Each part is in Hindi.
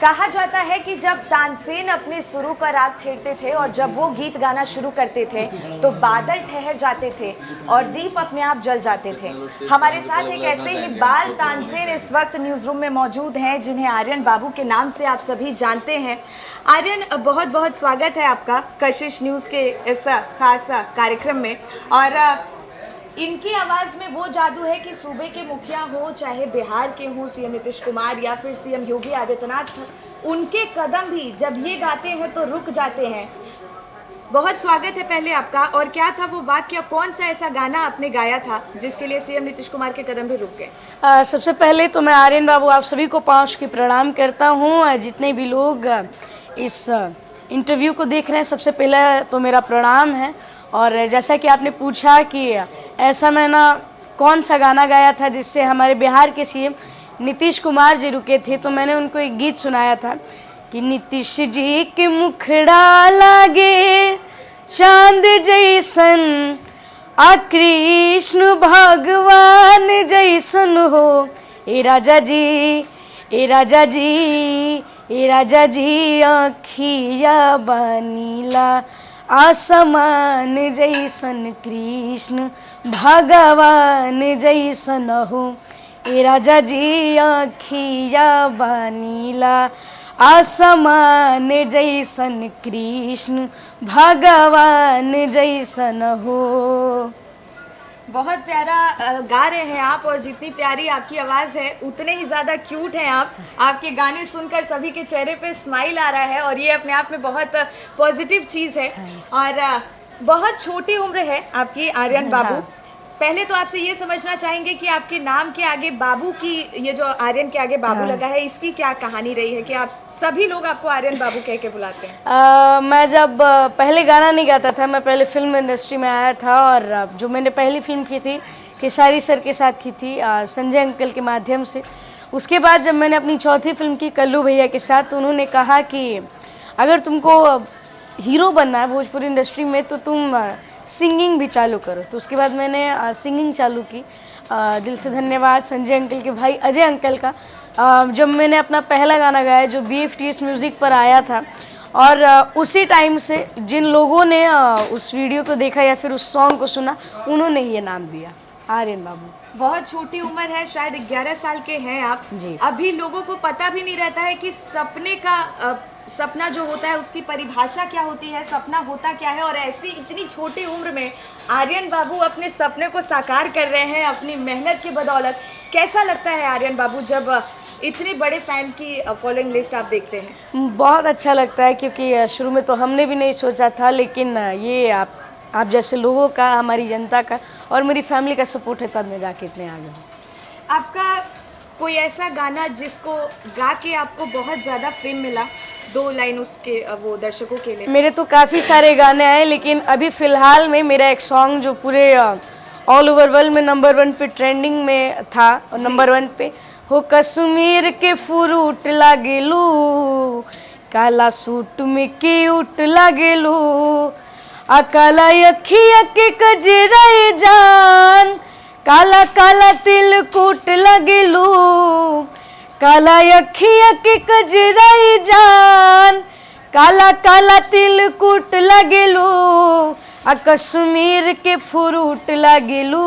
कहा जाता है कि जब तानसेन अपने सुरों का राग छेड़ते थे और जब वो गीत गाना शुरू करते थे तो बादल ठहर जाते थे और दीप अपने आप जल जाते थे। हमारे साथ एक ऐसे ही बाल तानसेन इस वक्त न्यूज़ रूम में मौजूद हैं जिन्हें आर्यन बाबू के नाम से आप सभी जानते हैं। आर्यन, बहुत बहुत स्वागत है आपका कशिश न्यूज़ के इस खास कार्यक्रम में। और इनकी आवाज़ में वो जादू है कि सूबे के मुखिया हो, चाहे बिहार के हों सीएम नीतीश कुमार या फिर सीएम योगी आदित्यनाथ, उनके कदम भी जब ये गाते हैं तो रुक जाते हैं। बहुत स्वागत है पहले आपका। और क्या था वो वाक्य, कौन सा ऐसा गाना आपने गाया था जिसके लिए सीएम नीतीश कुमार के कदम भी रुक गए? सबसे पहले तो मैं आर्यन बाबू आप सभी को पाँच की प्रणाम करता हूँ। जितने भी लोग इस इंटरव्यू को देख रहे हैं, सबसे पहला तो मेरा प्रणाम है। और जैसा कि आपने पूछा कि ऐसा मैंने कौन सा गाना गाया था जिससे हमारे बिहार के सीएम नीतीश कुमार जी रुके थे, तो मैंने उनको एक गीत सुनाया था कि नीतीश जी के मुखड़ा लागे चांद जैसन, आ कृष्ण भगवान जैसन हो। ए राजा जी, ए राजा जी, ए राजा जी, अखिया बनीला आसमान जैसन, कृष्ण भगवान जैसन हो। ए राजा जी, अखिया बनीला आसमान जैसन, कृष्ण भगवान जैसन हो। बहुत प्यारा गा रहे हैं आप, और जितनी प्यारी आपकी आवाज़ है उतने ही ज़्यादा क्यूट हैं आप। आपके गाने सुनकर सभी के चेहरे पे स्माइल आ रहा है और ये अपने आप में बहुत पॉजिटिव चीज़ है। और बहुत छोटी उम्र है आपकी आर्यन बाबू। पहले तो आपसे ये समझना चाहेंगे कि आपके नाम के आगे बाबू की, ये जो आर्यन के आगे बाबू लगा है, इसकी क्या कहानी रही है कि आप सभी लोग आपको आर्यन बाबू कह के बुलाते हैं? मैं जब पहले गाना नहीं गाता था, मैं पहले फिल्म इंडस्ट्री में आया था। और जो मैंने पहली फिल्म की थी खेसारी सर के साथ की थी, संजय अंकल के माध्यम से। उसके बाद जब मैंने अपनी चौथी फिल्म की कल्लू भैया के साथ, तो उन्होंने कहा कि अगर तुमको हीरो बनना है भोजपुरी इंडस्ट्री में तो तुम सिंगिंग भी चालू करो। तो उसके बाद मैंने सिंगिंग चालू की। दिल से धन्यवाद संजय अंकल के भाई अजय अंकल का। जब मैंने अपना पहला गाना गाया जो BFTS म्यूज़िक पर आया था, और उसी टाइम से जिन लोगों ने उस वीडियो को देखा या फिर उस सॉन्ग को सुना, उन्होंने ये नाम दिया आर्यन बाबू। बहुत छोटी उम्र है, शायद 11 साल के हैं आप जी। अभी लोगों को पता भी नहीं रहता है कि सपने का सपना जो होता है उसकी परिभाषा क्या होती है, सपना होता क्या है। और ऐसी इतनी छोटी उम्र में आर्यन बाबू अपने सपने को साकार कर रहे हैं अपनी मेहनत की बदौलत। कैसा लगता है आर्यन बाबू जब इतने बड़े फैन की फॉलोइंग लिस्ट आप देखते हैं? बहुत अच्छा लगता है, क्योंकि शुरू में तो हमने भी नहीं सोचा था, लेकिन ये आप जैसे लोगों का, हमारी जनता का और मेरी फैमिली का सपोर्ट है, तब मैं जाके इतने आगे हूँ। आपका कोई ऐसा गाना जिसको गा के आपको बहुत ज़्यादा फेम मिला, 2 लाइन उसके वो दर्शकों के लिए? मेरे तो काफ़ी सारे गाने आए, लेकिन अभी फ़िलहाल में मेरा एक सॉन्ग जो पूरे ऑल ओवर वर्ल्ड में नंबर 1 पे ट्रेंडिंग में था, और नंबर 1 पे हो कश्मीर के फ्रूट लागेलू, काला सूट में क्यूट लागेलू, आ काला अखिया के कजराए जान, काला काला तिल कूट लगेलू, काला अखिया के कजराए जान, काला काला तिल कूट लगेलू, आ कश्मीर के फ्रूट लगेलू,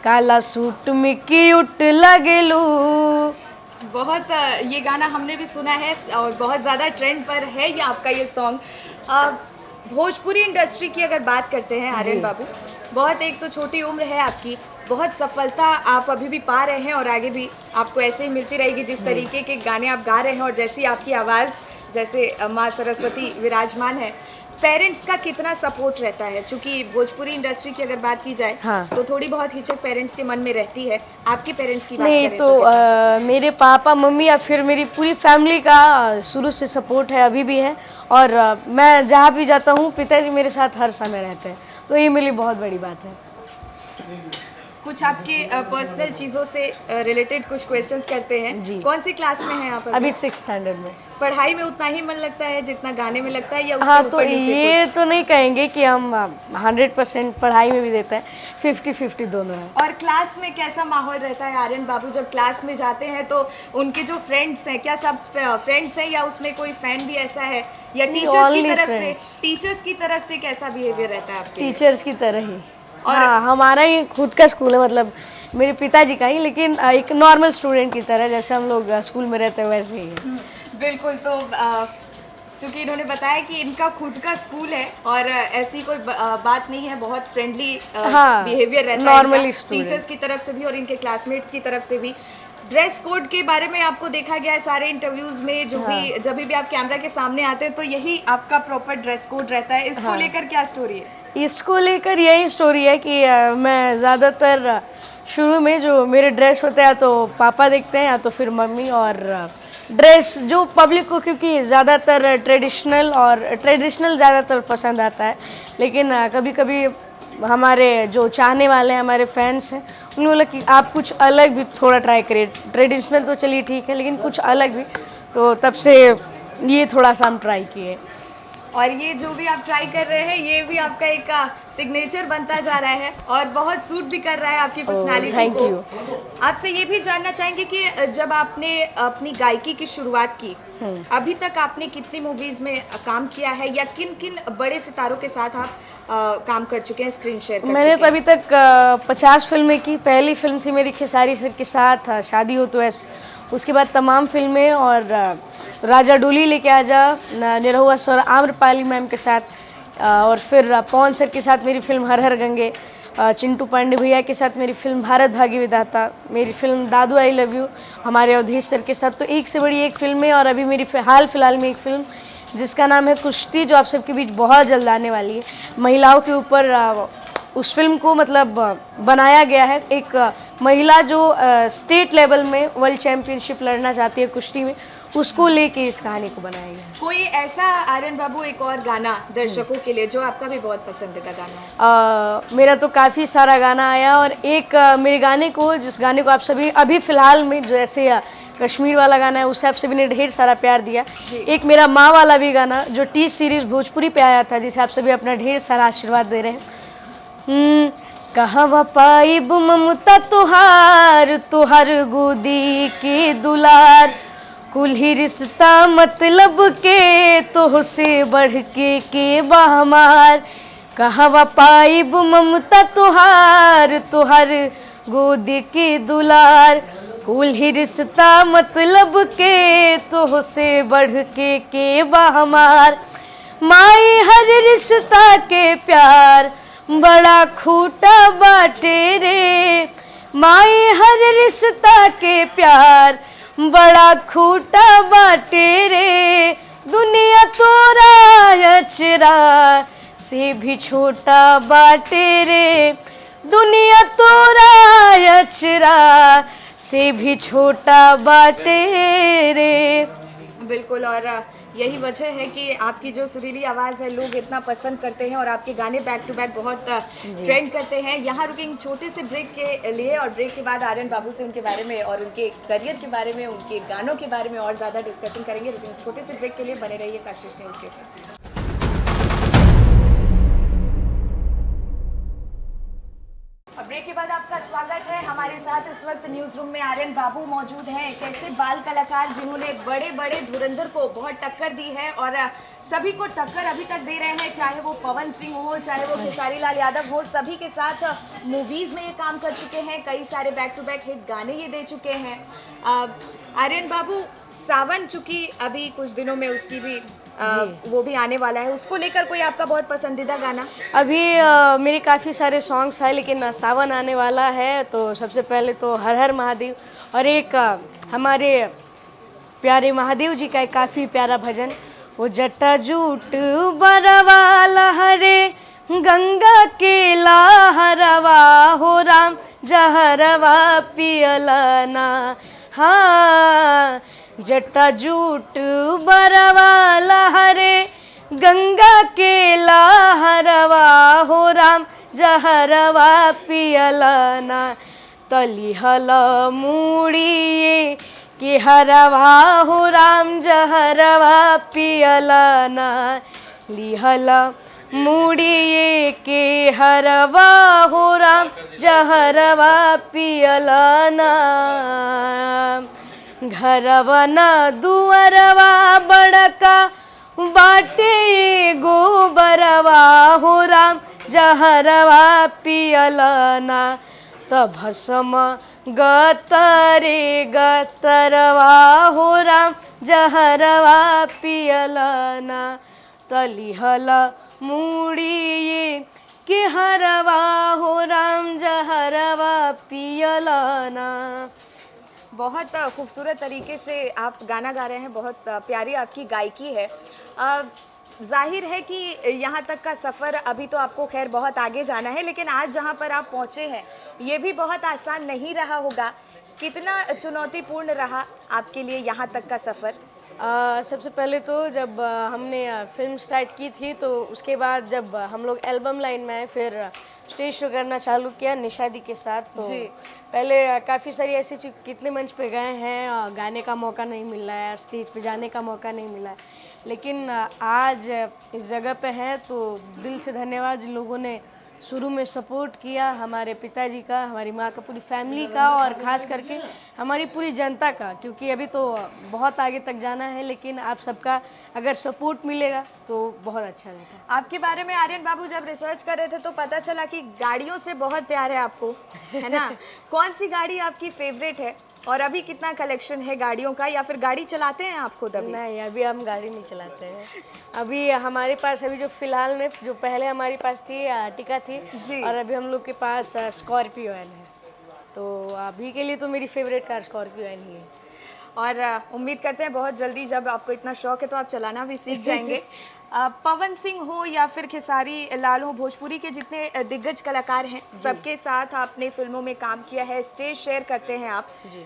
काला सूट में क्यूट लगेलू। बहुत ये गाना हमने भी सुना है और बहुत ज़्यादा ट्रेंड पर है ये आपका ये सॉन्ग। भोजपुरी इंडस्ट्री की अगर बात करते हैं आर्यन बाबू, बहुत एक तो छोटी उम्र है आपकी, बहुत सफलता आप अभी भी पा रहे हैं और आगे भी आपको ऐसे ही मिलती रहेगी जिस तरीके के गाने आप गा रहे हैं और जैसी आपकी आवाज़, जैसे माँ सरस्वती विराजमान है। पेरेंट्स का कितना सपोर्ट रहता है? क्योंकि भोजपुरी इंडस्ट्री की अगर बात की जाए तो थोड़ी बहुत हिचक पेरेंट्स के मन में रहती है। आपके पेरेंट्स की बात करें तो मेरे पापा मम्मी या फिर मेरी पूरी फैमिली का शुरू से सपोर्ट है, अभी भी है। और मैं जहाँ भी जाता हूँ पिताजी मेरे साथ हर समय रहते हैं, तो ये मेरी बहुत बड़ी बात है। कुछ आपके पर्सनल चीज़ों से रिलेटेड कुछ क्वेश्चंस करते हैं। जी। कौन सी क्लास में हैं आप अभी 6th स्टैंडर्ड में। पढ़ाई में उतना ही मन लगता है जितना गाने में लगता है, या उससे हाँ, तो ऊपर नीचे ये कुछ? तो नहीं कहेंगे कि हम 100% पढ़ाई में भी देते हैं, 50-50 दोनों है। और क्लास में कैसा माहौल रहता है आर्यन बाबू जब क्लास में जाते हैं? तो उनके जो फ्रेंड्स हैं, क्या सब फ्रेंड्स हैं या उसमें कोई फैन भी ऐसा है, या नहीं, टीचर्स की only तरफ friends। से, टीचर्स की तरफ से कैसा बिहेवियर रहता है आपके लिए? टीचर्स की तरह ही। और- हाँ, हमारा ही खुद का स्कूल है, मतलब मेरे पिताजी का ही, लेकिन एक नॉर्मल स्टूडेंट की तरह, जैसे हम लोग स्कूल में रहते हैं वैसे ही है। बिल्कुल। तो चूंकि इन्होंने बताया कि इनका खुद का स्कूल है और ऐसी कोई बात नहीं है, बहुत फ्रेंडली हाँ, बिहेवियर रहता normally है student। टीचर्स की तरफ से भी और इनके क्लासमेट्स की तरफ से भी। ड्रेस कोड के बारे में आपको देखा गया है सारे इंटरव्यूज में, जो भी जब भी आप कैमरा के सामने आते हैं तो यही आपका प्रॉपर ड्रेस कोड रहता है। इसको लेकर क्या स्टोरी है? इसको लेकर यही स्टोरी है कि मैं ज़्यादातर शुरू में जो मेरे ड्रेस होते हैं तो पापा देखते हैं या तो फिर मम्मी, और ड्रेस जो पब्लिक को क्योंकि ज़्यादातर ट्रेडिशनल ज़्यादातर पसंद आता है, लेकिन कभी कभी हमारे जो चाहने वाले हैं, हमारे फैंस हैं, उन लोगों कि आप कुछ अलग भी थोड़ा ट्राई करिए। ट्रेडिशनल तो चलिए ठीक है, लेकिन कुछ अलग भी, तो तब से ये थोड़ा सा हम ट्राई किए। और ये जो भी आप ट्राई कर रहे हैं ये भी आपका एक सिग्नेचर बनता जा रहा है और बहुत सूट भी कर रहा है आपकी पर्सनालिटी thank को। you। आपसे ये भी जानना चाहेंगे कि जब आपने अपनी गायकी की शुरुआत की, अभी तक आपने कितनी मूवीज में काम किया है, या किन किन बड़े सितारों के साथ आप काम कर चुके हैं, स्क्रीन शेयर कर मैंने चुके तो अभी तक 50 फिल्में की। पहली फिल्म थी मेरी खेसारी सर के साथ, शादी हो तो ऐसे। उसके बाद तमाम फिल्में, और राजा डोली लेके आजा, निरहुआ स्वर आम्रपाली मैम के साथ, और फिर पवन सर के साथ मेरी फिल्म हर हर गंगे, चिंटू पांडे भैया के साथ मेरी फिल्म भारत भाग्य विधाता, मेरी film Dadu I love you हमारे अवधेश सर के साथ। तो एक से बड़ी एक फिल्म है। और अभी मेरी हाल फिलहाल में एक फिल्म जिसका नाम है कुश्ती, जो आप सबके बीच बहुत जल्द आने वाली है। महिलाओं के ऊपर उस फिल्म को मतलब बनाया गया है। एक महिला जो स्टेट लेवल में वर्ल्ड चैम्पियनशिप लड़ना चाहती है कुश्ती में, उसको लेके इस कहानी को बनाया गया है। कोई ऐसा आर्यन बाबू एक और गाना दर्शकों के लिए जो आपका भी बहुत पसंदीदा गाना है? मेरा तो काफ़ी सारा गाना आया, और एक मेरे गाने को, जिस गाने को आप सभी अभी फ़िलहाल में जो ऐसे कश्मीर वाला गाना है, उसे आप सभी ने ढेर सारा प्यार दिया। एक मेरा माँ वाला भी गाना जो टी सीरीज़ भोजपुरी पे आया था, जिसे आप सभी अपना ढेर सारा आशीर्वाद दे रहे हैं। कहवा पाइब ममता तुहार, तुहार गोदी के दुलार, कुल ही रिश्ता मतलब के तो से बढ़ के बा हमार। कहवा पाइब ममता तुहार, तुहार गोद के दुलार, कुल ही रिश्ता मतलब के तो से बढ़ के बा हमार। माई हर रिश्ता के प्यार बड़ा खूटा बाटे रे, माई हर रिश्ता के प्यार बड़ा खूटा बाटे रे। दुनिया तोरा अचरा से भी छोटा बाटे रे, दुनिया तोरा अचरा से भी छोटा बाटे रे। बिल्कुल। और यही वजह है कि आपकी जो सुरीली आवाज़ है लोग इतना पसंद करते हैं और आपके गाने बैक टू बैक बहुत ट्रेंड करते हैं। यहाँ रुकेंगे छोटे से ब्रेक के लिए, और ब्रेक के बाद आर्यन बाबू से उनके बारे में और उनके करियर के बारे में, उनके गानों के बारे में और ज़्यादा डिस्कशन करेंगे। रुकेंगे छोटे से ब्रेक के लिए, बने रहिए कशिश न्यूज़ के साथ। ब्रेक के बाद आपका स्वागत है। हमारे साथ इस वक्त न्यूज रूम में आर्यन बाबू मौजूद हैं, एक ऐसे बाल कलाकार जिन्होंने बड़े बड़े धुरंधर को बहुत टक्कर दी है और सभी को टक्कर अभी तक दे रहे हैं, चाहे वो पवन सिंह हो, चाहे वो खेसारी लाल यादव हो। सभी के साथ मूवीज में ये काम कर चुके हैं, कई सारे बैक टू बैक हिट गाने ये दे चुके हैं। आर्यन बाबू, सावन चूंकि अभी कुछ दिनों में उसकी भी वो भी आने वाला है, उसको लेकर कोई आपका बहुत पसंदीदा गाना? अभी मेरे काफ़ी सारे सॉन्ग्स हैं, लेकिन सावन आने वाला है तो सबसे पहले तो हर हर महादेव, और एक हमारे प्यारे महादेव जी का एक काफ़ी प्यारा भजन, वो जटा जूट बरवाला हरे गंगा के लाहरवा हो राम जहरवा पियलना। हाँ, जटा जूट बरवाला हरे गंगा के लाहरवा हो राम जहरवा पियलना तलिहल मूड़िए कि हरवा हो राम जहरवा पियलना लिहल मूड़िए के हरवा हो राम जहरवा पियलना घरवा न दुअरवा बड़का बाटे गोबरवा हो राम जहरवा पियलना तब भस्म गतरे गतरवा हो राम जहरवा पियलना तलिहल मूड़िए कि हरवा हो राम जहरवा पियलना। बहुत खूबसूरत तरीके से आप गाना गा रहे हैं, बहुत प्यारी आपकी गायकी है। जाहिर है कि यहाँ तक का सफ़र अभी तो आपको खैर बहुत आगे जाना है, लेकिन आज जहाँ पर आप पहुँचे हैं ये भी बहुत आसान नहीं रहा होगा। कितना चुनौतीपूर्ण रहा आपके लिए यहाँ तक का सफ़र? सबसे पहले तो जब हमने फिल्म स्टार्ट की थी तो उसके बाद जब हम लोग एल्बम लाइन में आए फिर स्टेज शो करना चालू किया निशादी के साथ। तो पहले काफ़ी सारी ऐसी कितने मंच पे गए हैं, गाने का मौका नहीं मिल रहा है, स्टेज पे जाने का मौका नहीं मिला है, लेकिन आज इस जगह पे हैं तो दिल से धन्यवाद जिन लोगों ने शुरू में सपोर्ट किया, हमारे पिताजी का, हमारी माँ का, पूरी फैमिली का और ख़ास करके हमारी पूरी जनता का, क्योंकि अभी तो बहुत आगे तक जाना है, लेकिन आप सबका अगर सपोर्ट मिलेगा तो बहुत अच्छा रहेगा। आपके बारे में आर्यन बाबू जब रिसर्च कर रहे थे तो पता चला कि गाड़ियों से बहुत प्यार है आपको, है ना? कौन सी गाड़ी आपकी फेवरेट है और अभी कितना कलेक्शन है गाड़ियों का, या फिर गाड़ी चलाते हैं आप खुद अभी? नहीं, अभी हम गाड़ी नहीं चलाते हैं। अभी हमारे पास अभी जो फ़िलहाल में जो पहले हमारे पास थी आर्टिका थी जी। और अभी हम लोग के पास स्कॉर्पियो एन है। तो अभी के लिए तो मेरी फेवरेट कार स्कॉर्पियो एन ही है। और उम्मीद करते हैं बहुत जल्दी जब आपको इतना शौक है तो आप चलाना भी सीख जाएंगे। पवन सिंह हो या फिर खेसारी लाल हो, भोजपुरी के जितने दिग्गज कलाकार हैं सबके साथ आपने फिल्मों में काम किया है, स्टेज शेयर करते हैं आप जी।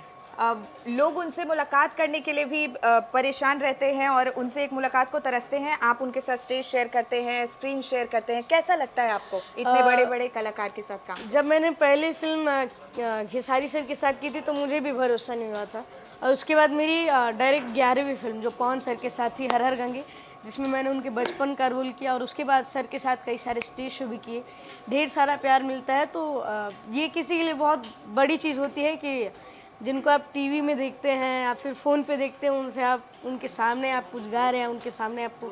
लोग उनसे मुलाकात करने के लिए भी परेशान रहते हैं और उनसे एक मुलाकात को तरसते हैं। आप उनके साथ स्टेज शेयर करते हैं, स्क्रीन शेयर करते हैं, कैसा लगता है आपको इतने बड़े बड़े कलाकार के साथ काम? जब मैंने पहली फिल्म खेसारी सर के साथ की थी तो मुझे भी भरोसा नहीं हुआ था, और उसके बाद मेरी डायरेक्ट 11वीं फिल्म जो पवन सर के साथ थी हर हर गंगे, जिसमें मैंने उनके बचपन का रोल किया, और उसके बाद सर के साथ कई सारे स्टेज शो भी किए, ढेर सारा प्यार मिलता है। तो ये किसी के लिए बहुत बड़ी चीज़ होती है कि जिनको आप टीवी में देखते हैं या फिर फ़ोन पे देखते हैं, उनसे आप उनके सामने आप कुछ गा रहे हैं, उनके सामने आपको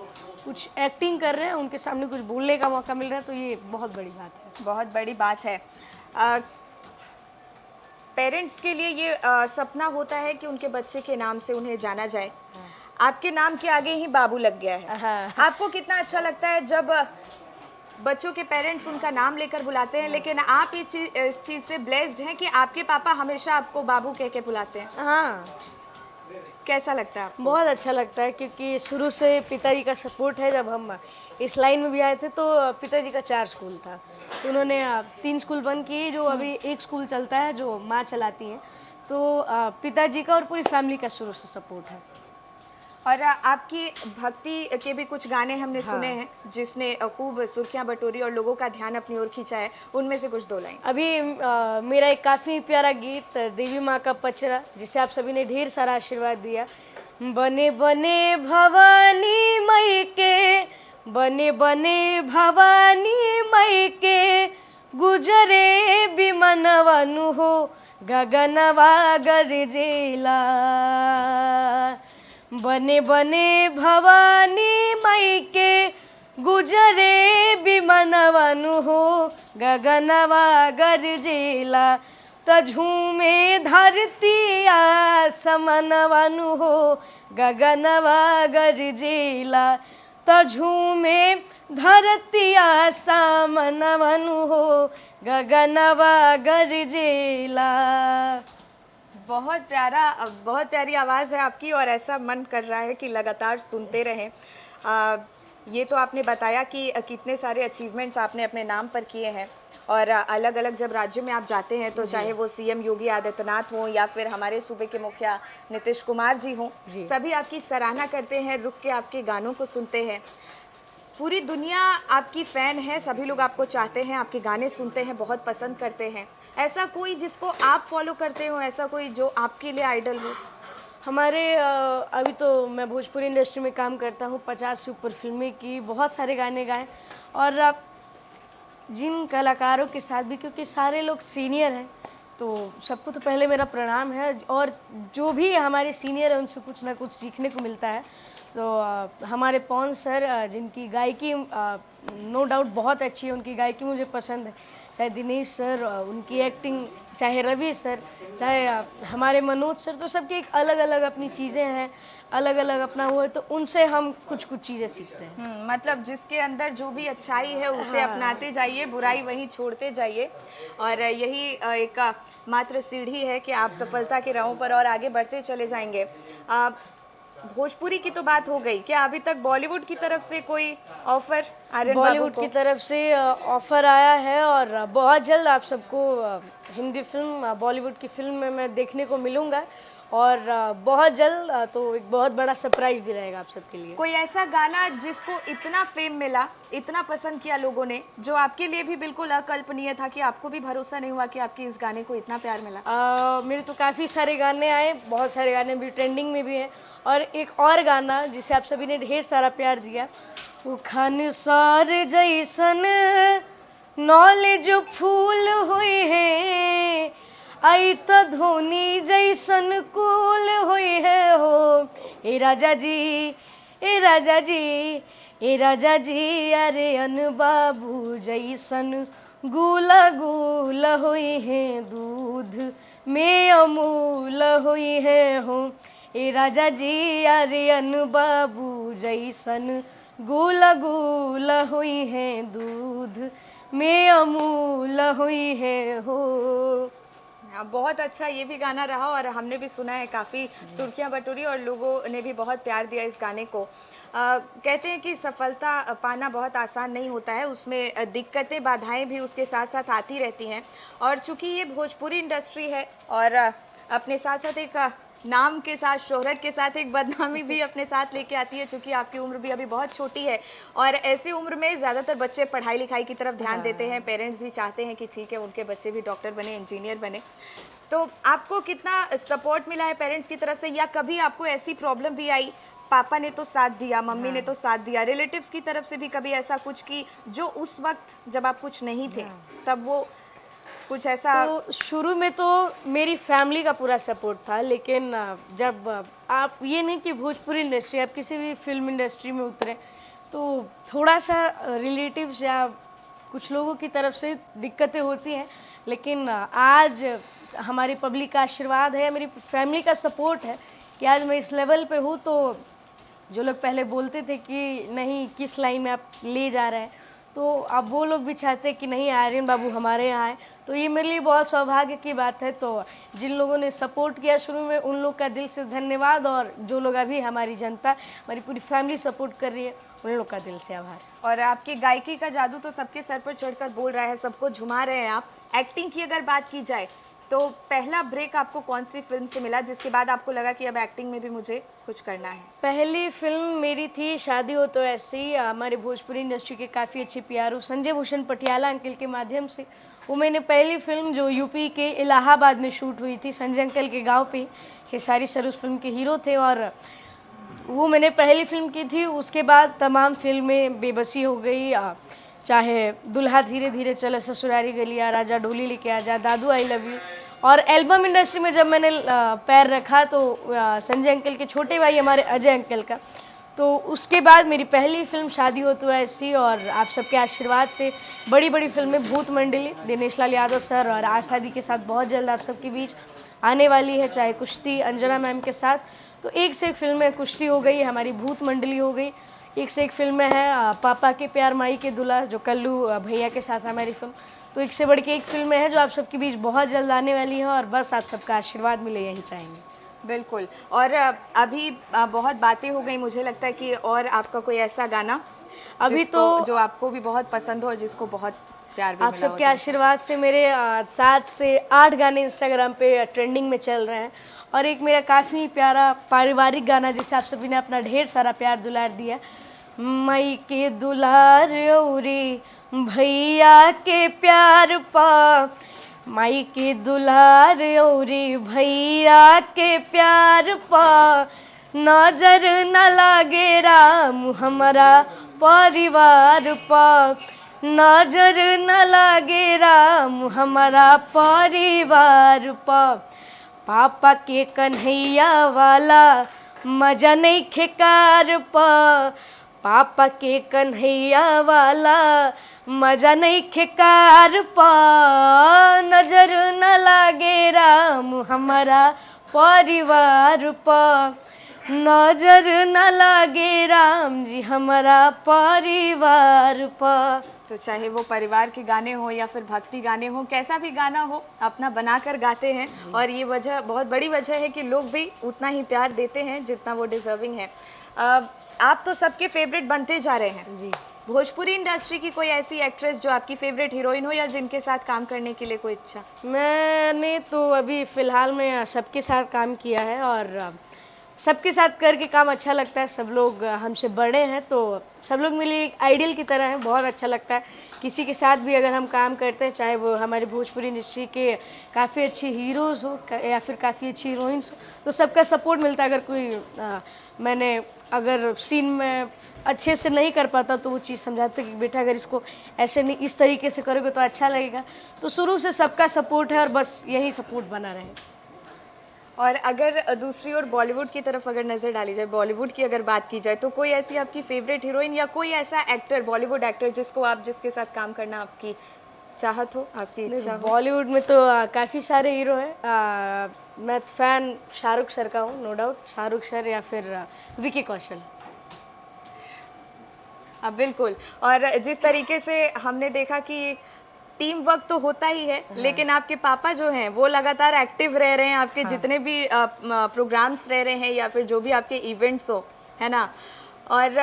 कुछ एक्टिंग कर रहे हैं, उनके सामने कुछ बोलने का मौका मिल रहा है, तो ये बहुत बड़ी बात है। बहुत बड़ी बात है। पेरेंट्स के लिए ये सपना होता है कि उनके बच्चे के नाम से उन्हें जाना जाए। आपके नाम के आगे ही बाबू लग गया है। हाँ। आपको कितना अच्छा लगता है जब बच्चों के पेरेंट्स उनका नाम लेकर बुलाते हैं, लेकिन आप इस चीज़ से ब्लेस्ड हैं कि आपके पापा हमेशा आपको बाबू कह के बुलाते हैं? हाँ, कैसा लगता है आपको? बहुत अच्छा लगता है, क्योंकि शुरू से पिताजी का सपोर्ट है। जब हम इस लाइन में भी आए थे तो पिताजी का 4 स्कूल था, तो उन्होंने 3 स्कूल बंद किए, जो अभी 1 स्कूल चलता है जो माँ चलाती हैं। तो पिताजी का और पूरी फैमिली का शुरू से सपोर्ट है। और आपकी भक्ति के भी कुछ गाने हमने सुने हैं जिसने खूब सुर्खियां बटोरी और लोगों का ध्यान अपनी ओर खींचा है, उनमें से कुछ 2 लाइन। अभी मेरा एक काफ़ी प्यारा गीत देवी माँ का पचरा, जिसे आप सभी ने ढेर सारा आशीर्वाद दिया। बने बने भवानी मई के, बने बने भवानी मई के, गुजरे बिमनवनु हो गगनवा गरजेला। बने बने भवानी मई के, गुजरे बिमनवनु हो गगनवा गरजेला। त झूमे धरती आसमनवनु हो गगनवा गरजेला। त झूमे धरती आसमनवनु हो गगनवा गरजेला। बहुत प्यारी आवाज़ है आपकी और ऐसा मन कर रहा है कि लगातार सुनते रहें। ये तो आपने बताया कि कितने सारे अचीवमेंट्स आपने अपने नाम पर किए हैं, और अलग अलग जब राज्यों में आप जाते हैं तो चाहे वो सीएम योगी आदित्यनाथ हों या फिर हमारे सूबे के मुखिया नीतीश कुमार जी हों, सभी आपकी सराहना करते हैं, रुक के आपके गानों को सुनते हैं। पूरी दुनिया आपकी फ़ैन है, सभी लोग आपको चाहते हैं, आपके गाने सुनते हैं, बहुत पसंद करते हैं। ऐसा कोई जिसको आप फॉलो करते हो, ऐसा कोई जो आपके लिए आइडल हो? हमारे अभी तो मैं भोजपुरी इंडस्ट्री में काम करता हूँ, 50 से ऊपर फिल्में की, बहुत सारे गाने गाए। और जिन कलाकारों के साथ भी, क्योंकि सारे लोग सीनियर हैं, तो सबको तो पहले मेरा प्रणाम है। और जो भी हमारे सीनियर हैं उनसे कुछ ना कुछ सीखने को मिलता है। तो हमारे पवन सर, जिनकी गायकी नो डाउट बहुत अच्छी है, उनकी गायकी मुझे पसंद है। चाहे दिनेश सर, उनकी एक्टिंग, चाहे रवि सर, चाहे हमारे मनोज सर, तो सबकी एक अलग अलग अपनी चीज़ें हैं, अलग अलग अपना वो है, तो उनसे हम कुछ कुछ चीज़ें सीखते हैं। मतलब जिसके अंदर जो भी अच्छाई है उसे अपनाते जाइए, बुराई वहीं छोड़ते जाइए। और यही एक मात्र सीढ़ी है कि आप सफलता के राहों पर और आगे बढ़ते चले जाएंगे। भोजपुरी की तो बात हो गई, क्या अभी तक बॉलीवुड की तरफ से कोई ऑफर आर्यन बाबू बॉलीवुड को? की तरफ से ऑफ़र आया है और बहुत जल्द आप सबको हिंदी फिल्म, बॉलीवुड की फिल्म में मैं देखने को मिलूँगा। और बहुत जल्द तो एक बहुत बड़ा सरप्राइज़ भी रहेगा आप सबके लिए। कोई ऐसा गाना जिसको इतना फेम मिला, इतना पसंद किया लोगों ने, जो आपके लिए भी बिल्कुल अकल्पनीय था, कि आपको भी भरोसा नहीं हुआ कि आपके इस गाने को इतना प्यार मिला? मेरे तो काफ़ी सारे गाने आए, बहुत सारे गाने भी ट्रेंडिंग में भी हैं। और एक और गाना जिसे आप सभी ने ढेर सारा प्यार दिया, वो खान सार जैसन नॉलेज फूल हुए हैं, आई तो धोनी जैसन कूल हुई है हो। ए राजा जी, ए राजा जी, ए राजा जी, अरे अन बाबू जैसन गुला गुला हुई है, दूध में अमूल हुई है हो। ए राजा जी, अरे अन बाबू जैसन गुला गुला हुई है, दूध में अमूल हुई है हो। हाँ, बहुत अच्छा ये भी गाना रहा और हमने भी सुना है, काफ़ी सुर्खियां बटोरी और लोगों ने भी बहुत प्यार दिया इस गाने को। कहते हैं कि सफलता पाना बहुत आसान नहीं होता है, उसमें दिक्कतें, बाधाएं भी उसके साथ साथ आती रहती हैं। और चूंकि ये भोजपुरी इंडस्ट्री है और अपने साथ साथ एक नाम के साथ, शोहरत के साथ एक बदनामी भी अपने साथ लेके आती है, चूंकि आपकी उम्र भी अभी बहुत छोटी है। और ऐसी उम्र में ज़्यादातर बच्चे पढ़ाई लिखाई की तरफ ध्यान देते हैं, पेरेंट्स भी चाहते हैं कि ठीक है उनके बच्चे भी डॉक्टर बने, इंजीनियर बने। तो आपको कितना सपोर्ट मिला है पेरेंट्स की तरफ से, या कभी आपको ऐसी प्रॉब्लम भी आई, पापा ने तो साथ दिया, मम्मी ने तो साथ दिया, रिलेटिव्स की तरफ से भी कभी ऐसा कुछ कि जो उस वक्त जब आप कुछ नहीं थे तब वो कुछ ऐसा? तो शुरू में तो मेरी फैमिली का पूरा सपोर्ट था, लेकिन जब आप ये नहीं कि भोजपुरी इंडस्ट्री, आप किसी भी फिल्म इंडस्ट्री में उतरे तो थोड़ा सा रिलेटिव्स या कुछ लोगों की तरफ से दिक्कतें होती हैं। लेकिन आज हमारी पब्लिक का आशीर्वाद है, मेरी फैमिली का सपोर्ट है कि आज मैं इस लेवल पे हूँ। तो जो लोग पहले बोलते थे कि नहीं किस लाइन में आप ले जा रहे हैं, तो अब वो लोग भी चाहते हैं कि नहीं आर्यन बाबू हमारे यहाँ आए, तो ये मेरे लिए बहुत सौभाग्य की बात है। तो जिन लोगों ने सपोर्ट किया शुरू में, उन लोग का दिल से धन्यवाद। और जो लोग अभी हमारी जनता, हमारी पूरी फैमिली सपोर्ट कर रही है, उन लोग का दिल से आभार। और आपकी गायकी का जादू तो सबके सर पर चढ़कर बोल रहा है, सबको झुमा रहे हैं आप। एक्टिंग की अगर बात की जाए तो पहला ब्रेक आपको कौन सी फिल्म से मिला जिसके बाद आपको लगा कि अब एक्टिंग में भी मुझे कुछ करना है? पहली फिल्म मेरी थी शादी हो तो ऐसे ही, हमारे भोजपुरी इंडस्ट्री के काफ़ी अच्छे प्यारू संजय भूषण पटियाला अंकल के माध्यम से। वो मैंने पहली फिल्म जो यूपी के इलाहाबाद में शूट हुई थी, संजय अंकल के गांव पे, खेसारी सर उस फिल्म के हीरो थे, और वो मैंने पहली फिल्म की थी। उसके बाद तमाम फिल्में, बेबसी हो गई, चाहे दुल्हा धीरे धीरे चले, ससुरारी गलियां, राजा डोली लेके आजा, दादू आई लव यू। और एल्बम इंडस्ट्री में जब मैंने पैर रखा तो संजय अंकल के छोटे भाई हमारे अजय अंकल का, तो उसके बाद मेरी पहली फिल्म शादी हो तो ऐसी। और आप सबके आशीर्वाद से बड़ी बड़ी फिल्में, भूत मंडली दिनेश लाल यादव सर और आस्था दी के साथ बहुत जल्द आप सबके बीच आने वाली है, चाहे कुश्ती अंजना मैम के साथ। तो एक से एक फिल्में, कुश्ती हो गई, हमारी भूत मंडली हो गई, एक से एक फिल्में हैं, पापा के प्यार माई के दुल्हा जो कल्लू भैया के साथ है हमारी फिल्म। तो एक से बढ़ के एक फिल्में हैं जो आप सबके बीच बहुत जल्द आने वाली हैं, और बस आप सबका आशीर्वाद मिले यही चाहेंगे। बिल्कुल। और अभी बहुत बातें हो गई, मुझे लगता है कि और आपका कोई ऐसा गाना अभी तो जो आपको भी बहुत पसंद हो और जिसको बहुत प्यार भी आप मिला हो? सबके आशीर्वाद से मेरे 7 से 8 गाने इंस्टाग्राम पे ट्रेंडिंग में चल रहे हैं, और एक मेरा काफ़ी प्यारा पारिवारिक गाना जिसे आप सभी ने अपना ढेर सारा प्यार दुलार दिया, मई के दुलार औरी भैया के प्यार पा, माई के दुलार औरी भैया के प्यार पा, नजर न लागे राम हमारा परिवार पा, नजर न लागे राम हमारा परिवार पा। पापा के कन्हैया वाला मजा नहीं खेकार पा, पापा के कन्हैया वाला मजा नहीं खेकार पा, नजर न लागे राम हमारा परिवार पा, नजर न लागे राम जी हमारा परिवार पा। तो चाहे वो परिवार के गाने हो या फिर भक्ति गाने हो, कैसा भी गाना हो अपना बनाकर गाते हैं और ये वजह बहुत बड़ी वजह है कि लोग भी उतना ही प्यार देते हैं जितना वो डिजर्विंग है। आप तो सबके फेवरेट बनते जा रहे हैं जी। भोजपुरी इंडस्ट्री की कोई ऐसी एक्ट्रेस जो आपकी फेवरेट हीरोइन हो या जिनके साथ काम करने के लिए कोई इच्छा? मैंने तो अभी फ़िलहाल में सबके साथ काम किया है और सबके साथ करके काम अच्छा लगता है। सब लोग हमसे बड़े हैं तो सब लोग मेरे लिए एक आइडियल की तरह हैं, बहुत अच्छा लगता है। किसी के साथ भी अगर हम काम करते हैं, चाहे वो हमारे भोजपुरी इंडस्ट्री के काफ़ी अच्छे हीरोज़ हो या फिर काफ़ी अच्छी हीरोइंस हो, तो सबका सपोर्ट मिलता है। अगर कोई मैंने अगर सीन में अच्छे से नहीं कर पाता तो वो चीज़ समझाते कि बेटा अगर इसको ऐसे नहीं इस तरीके से करोगे तो अच्छा लगेगा। तो शुरू से सबका सपोर्ट है और बस यही सपोर्ट बना रहे। और अगर दूसरी ओर बॉलीवुड की तरफ अगर नज़र डाली जाए, बॉलीवुड की अगर बात की जाए, तो कोई ऐसी आपकी फेवरेट हीरोइन या कोई ऐसा एक्टर, बॉलीवुड एक्टर जिसको आप जिसके साथ काम करना आपकी चाहत हो, आपकी इच्छा हो? बॉलीवुड में तो काफ़ी सारे हीरो हैं। मैं फ़ैन शाहरुख सर का हूँ, नो डाउट। शाहरुख सर या फिर विकी कौशल। बिल्कुल। और जिस तरीके से हमने देखा कि टीम वर्क तो होता ही है, लेकिन आपके पापा जो हैं वो लगातार एक्टिव रह रहे हैं आपके जितने भी प्रोग्राम्स रह रहे हैं या फिर जो भी आपके इवेंट्स हो, है ना। और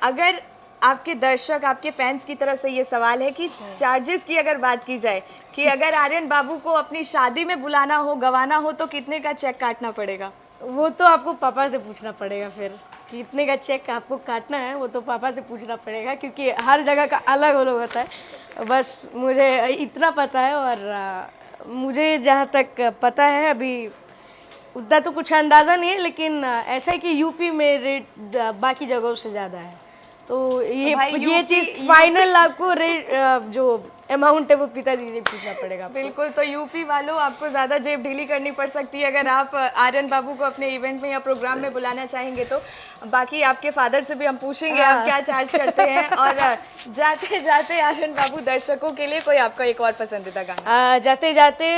अगर आपके दर्शक, आपके फैंस की तरफ से ये सवाल है कि चार्जेस की अगर बात की जाए कि अगर आर्यन बाबू को अपनी शादी में बुलाना हो, गवाना हो, तो कितने का चेक काटना पड़ेगा? वो तो आपको पापा से पूछना पड़ेगा फिर कि इतने का चेक आपको काटना है, वो तो पापा से पूछना पड़ेगा क्योंकि हर जगह का अलग अलग होता है। बस मुझे इतना पता है और मुझे जहाँ तक पता है अभी उतना तो कुछ अंदाज़ा नहीं है, लेकिन ऐसा है कि यूपी में रेट बाकी जगहों से ज़्यादा है। तो ये चीज़ फाइनल आपको रेट जो अमाउंट है वो पिताजी से पूछना पड़ेगा आपको। बिल्कुल। तो यूपी वालों, आपको ज़्यादा जेब ढीली करनी पड़ सकती है अगर आप आर्यन बाबू को अपने इवेंट में या प्रोग्राम में बुलाना चाहेंगे तो। बाकी आपके फादर से भी हम पूछेंगे आप क्या चार्ज करते हैं। और जाते जाते आर्यन बाबू, दर्शकों के लिए कोई आपका एक और पसंदीदा गाना? जाते जाते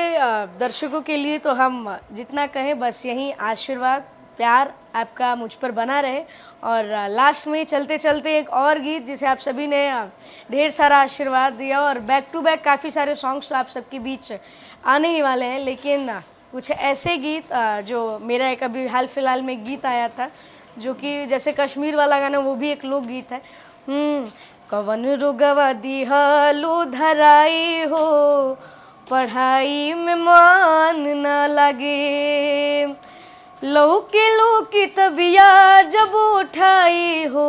दर्शकों के लिए तो हम जितना कहें बस यही आशीर्वाद, प्यार आपका मुझ पर बना रहे। और लास्ट में चलते चलते एक और गीत जिसे आप सभी ने ढेर सारा आशीर्वाद दिया और बैक टू बैक काफ़ी सारे सॉन्ग्स तो आप सबके बीच आने ही वाले हैं, लेकिन कुछ ऐसे गीत जो मेरा एक अभी हाल फिलहाल में गीत आया था जो कि जैसे कश्मीर वाला गाना, वो भी एक लोकगीत है। कवन रोगवा दिहलो धराई हो, पढ़ाई में मन न लगे, लौकी लौकी तबिया जब उठाई हो,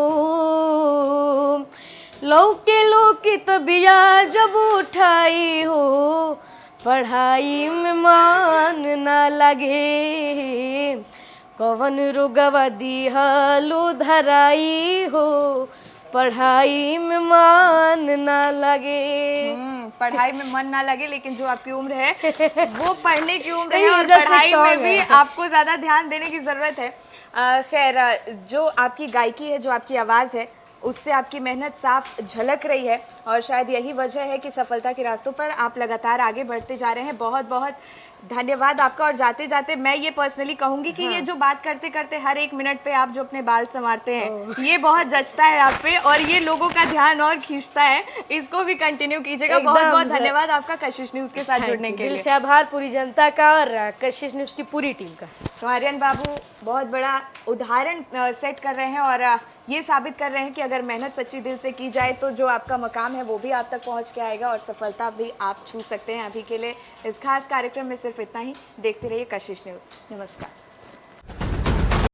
लौकी लौकी तबिया जब उठाई हो, पढ़ाई में मन न लगे, कवन रोगवा दिहलो धराई हो, पढ़ाई में मन न लगे। पढ़ाई में मन ना लगे, लेकिन जो आपकी उम्र है वो पढ़ने की उम्र है और पढ़ाई में भी आपको ज़्यादा ध्यान देने की ज़रूरत है। खैर, जो आपकी गायकी है, जो आपकी आवाज़ है, उससे आपकी मेहनत साफ झलक रही है और शायद यही वजह है कि सफलता के रास्तों पर आप लगातार आगे बढ़ते जा रहे हैं। बहुत बहुत धन्यवाद आपका। और जाते जाते मैं ये पर्सनली कहूँगी कि ये जो बात करते करते हर एक मिनट पे आप जो अपने बाल संवारते हैं, ये बहुत जचता है आप पे और ये लोगों का ध्यान और खींचता है। इसको भी कंटिन्यू कीजिएगा। बहुत बहुत धन्यवाद आपका कशिश न्यूज़ के साथ जुड़ने के लिए। दिल से आभार पूरी जनता का और कशिश न्यूज़ की पूरी टीम का। तो आर्यन बाबू बहुत बड़ा उदाहरण सेट कर रहे हैं और ये साबित कर रहे हैं कि अगर मेहनत सच्ची दिल से की जाए तो जो आपका मकाम है वो भी आप तक पहुंच के आएगा और सफलता भी आप छू सकते हैं। अभी के लिए इस खास कार्यक्रम में सिर्फ इतना ही। देखते रहिए कशिश न्यूज़। नमस्कार।